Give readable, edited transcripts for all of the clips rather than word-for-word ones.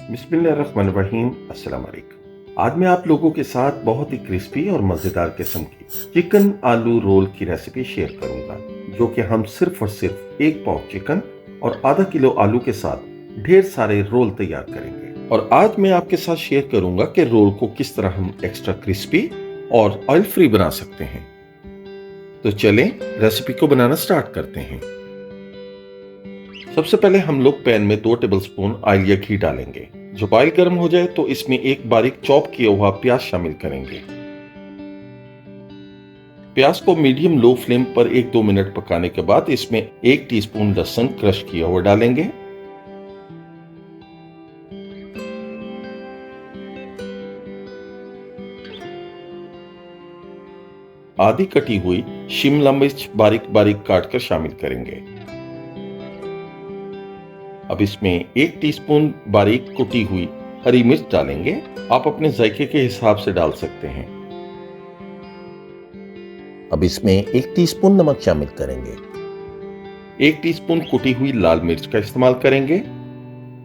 बिस्मिल्लाहिर्रहमानिर्रहीम। अस्सलाम वालेकुम। आज मैं आप लोगों के साथ बहुत ही क्रिस्पी और मज़ेदार किस्म की चिकन आलू रोल की रेसिपी शेयर करूंगा, जो कि हम सिर्फ और सिर्फ 1 पाव चिकन और आधा किलो आलू के साथ ढेर सारे रोल तैयार करेंगे। और आज मैं आपके साथ शेयर करूंगा कि रोल को किस तरह हम एक्स्ट्रा क्रिस्पी और ऑयल फ्री बना सकते हैं। तो चलें रेसिपी को बनाना स्टार्ट करते हैं। सबसे पहले हम लोग पैन में 2 टेबलस्पून ऑयल या घी डालेंगे। जब ऑयल गर्म हो जाए तो इसमें एक बारीक चॉप किया हुआ प्याज शामिल करेंगे। प्याज को मीडियम लो फ्लेम पर 1-2 मिनट पकाने के बाद इसमें 1 टीस्पून लहसुन क्रश किया हुआ डालेंगे। आधी कटी हुई शिमला मिर्च बारीक बारीक काटकर शामिल करेंगे। अब इसमें 1 टीस्पून बारीक कुटी हुई हरी मिर्च डालेंगे। आप अपने जायके के हिसाब से डाल सकते हैं। अब इसमें 1 टीस्पून नमक शामिल करेंगे। 1 टीस्पून कुटी हुई लाल मिर्च का इस्तेमाल करेंगे।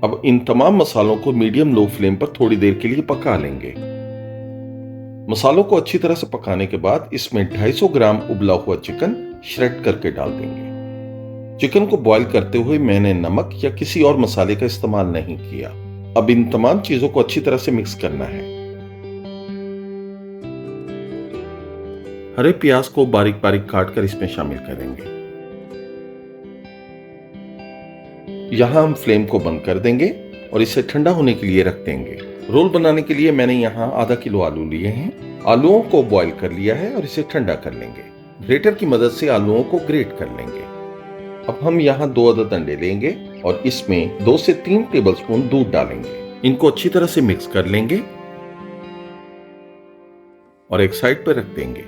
अब इन तमाम मसालों को मीडियम लो फ्लेम पर थोड़ी देर के लिए पका लेंगे। मसालों को अच्छी तरह से पकाने के बाद इसमें 250 ग्राम उबला हुआ चिकन श्रेड करके डाल देंगे। चिकन को बॉईल करते हुए मैंने नमक या किसी और मसाले का इस्तेमाल नहीं किया। अब इन तमाम चीजों को अच्छी तरह से मिक्स करना है। हरे प्याज को बारीक बारीक काट कर इसमें शामिल करेंगे। यहां हम फ्लेम को बंद कर देंगे और इसे ठंडा होने के लिए रख देंगे। रोल बनाने के लिए मैंने यहाँ आधा किलो आलू लिए हैं। आलूओं को बॉईल कर लिया है और इसे ठंडा कर लेंगे। ग्रेटर की मदद से आलूओं को ग्रेट कर लेंगे। अब हम यहाँ 2 अदद अंडे लेंगे और इसमें 2 से 3 टेबलस्पून दूध डालेंगे। इनको अच्छी तरह से मिक्स कर लेंगे और एक साइड पर रख देंगे।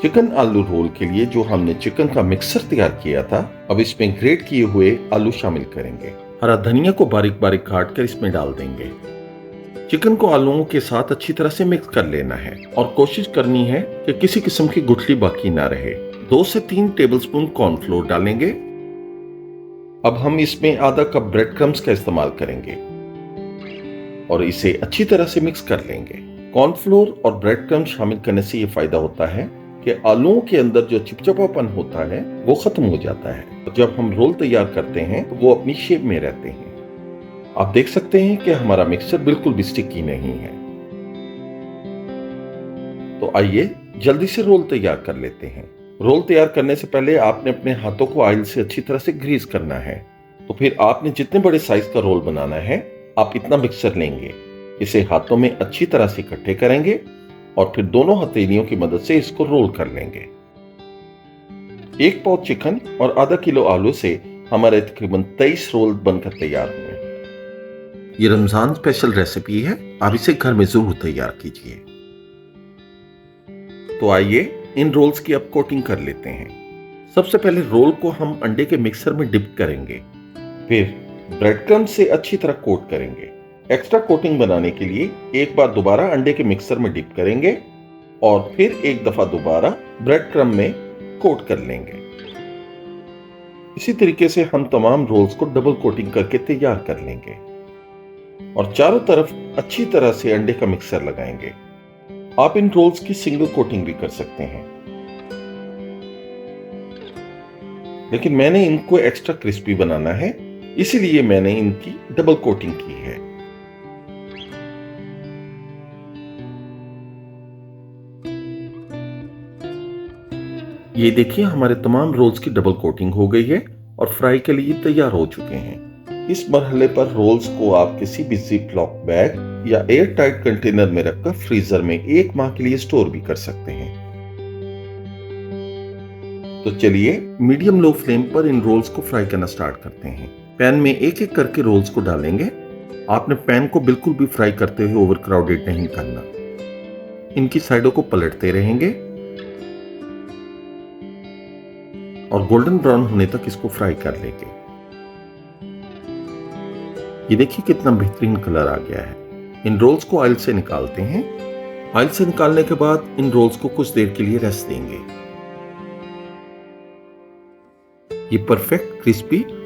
चिकन आलू रोल के लिए जो हमने चिकन का मिक्सर तैयार किया था, अब इसमें ग्रेट किए हुए आलू शामिल करेंगे। हरा धनिया को बारीक बारीक काट कर इसमें डाल देंगे। चिकन को आलूओं के साथ अच्छी तरह से मिक्स कर लेना है और कोशिश करनी है कि किसी किस्म की गुठली बाकी ना रहे। 2 से 3 टेबलस्पून कॉर्नफ्लोर डालेंगे। अब हम इसमें आधा कप ब्रेड क्रम्स का इस्तेमाल करेंगे और इसे अच्छी तरह से मिक्स कर लेंगे। कॉर्नफ्लोर और ब्रेड क्रम्स शामिल करने से ये फायदा होता है कि आलूओं के अंदर जो चिपचिपापन होता है वो खत्म हो जाता है। जब हम रोल तैयार करते हैं तो वो अपनी शेप में रहते हैं। आप देख सकते हैं कि हमारा मिक्सचर बिल्कुल भी स्टिकी नहीं है। तो आइए जल्दी से रोल तैयार कर लेते हैं। रोल तैयार करने से पहले आपने अपने हाथों को ऑयल से अच्छी तरह से ग्रीस करना है। तो फिर आपने जितने बड़े साइज का रोल बनाना है, आप इतना मिक्सचर लेंगे। इसे हाथों में अच्छी तरह से इकट्ठे करेंगे और फिर दोनों हथेलियों की मदद से इसको रोल कर लेंगे। 1 पाव चिकन और आधा किलो आलू से हमारे तकरीबन 23 रोल बनकर तैयार हुए। ये रमजान स्पेशल रेसिपी है, आप इसे घर में जरूर तैयार कीजिए। तो आइए इन रोल्स की अब कोटिंग कर लेते हैं। सबसे पहले रोल को हम अंडे के मिक्सर में डिप करेंगे, फिर ब्रेड क्रम्ब से अच्छी तरह कोट करेंगे। एक्स्ट्रा कोटिंग बनाने के लिए एक बार दोबारा अंडे के मिक्सर में डिप करेंगे और फिर एक दफा दोबारा ब्रेड क्रम्ब में कोट कर लेंगे। इसी तरीके से हम तमाम रोल्स को डबल कोटिंग करके तैयार कर लेंगे और चारों तरफ अच्छी तरह से अंडे का मिक्सर लगाएंगे। आप इन रोल्स की सिंगल कोटिंग भी कर सकते हैं, लेकिन मैंने इनको एक्स्ट्रा क्रिस्पी बनाना है, इसीलिए मैंने इनकी डबल कोटिंग की है। ये देखिए हमारे तमाम रोल्स की डबल कोटिंग हो गई है और फ्राई के लिए तैयार हो चुके हैं। इस मरहले पर रोल्स को आप किसी भी जिप लॉक बैग या एयर टाइट कंटेनर में रखकर फ्रीजर में 1 माह के लिए स्टोर भी कर सकते हैं। तो चलिए मीडियम लो फ्लेम पर इन रोल्स को फ्राई करना स्टार्ट करते हैं। पैन में एक एक करके रोल्स को डालेंगे। आपने पैन को बिल्कुल भी फ्राई करते हुए ओवर क्राउडेड नहीं करना। इनकी साइडों को पलटते रहेंगे और गोल्डन ब्राउन होने तक इसको फ्राई कर लेंगे। ये देखिए कितना बेहतरीन कलर आ गया है। इन रोल्स को ऑयल से निकालते हैं। ऑयल से निकालने के बाद इन रोल्स को कुछ देर के लिए रेस्ट देंगे। ये परफेक्ट क्रिस्पी